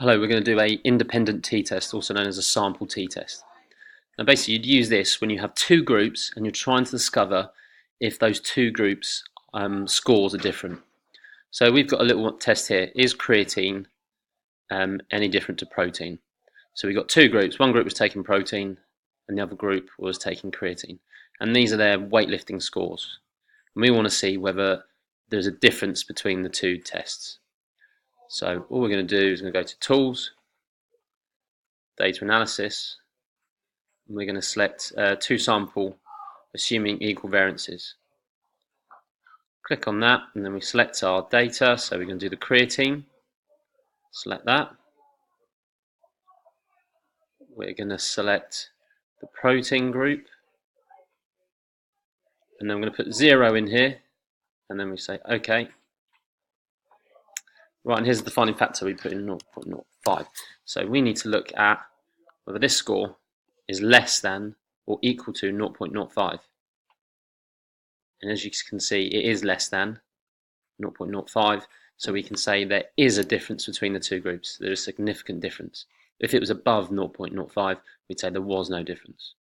Hello, we're going to do a independent t-test, also known as a sample t-test. Now basically you'd use this when you have two groups and you're trying to discover if those two groups scores are different. So we've got a little test here. Is creatine any different to protein? So we've got two groups. One group was taking protein and the other group was taking creatine. And these are their weightlifting scores. And we want to see whether there's a difference between the two tests. So all we're going to do is we're going to go to Tools, Data Analysis, and we're going to select two sample, assuming equal variances. Click on that, and then we select our data. So we're going to do the creatine. Select that. We're going to select the protein group, and then I'm going to put 0 in here, and then we say OK. Right, and here's the defining factor. We put in 0.05. So we need to look at whether this score is less than or equal to 0.05. And as you can see, it is less than 0.05, so we can say there is a difference between the two groups. There is a significant difference. If it was above 0.05, we'd say there was no difference.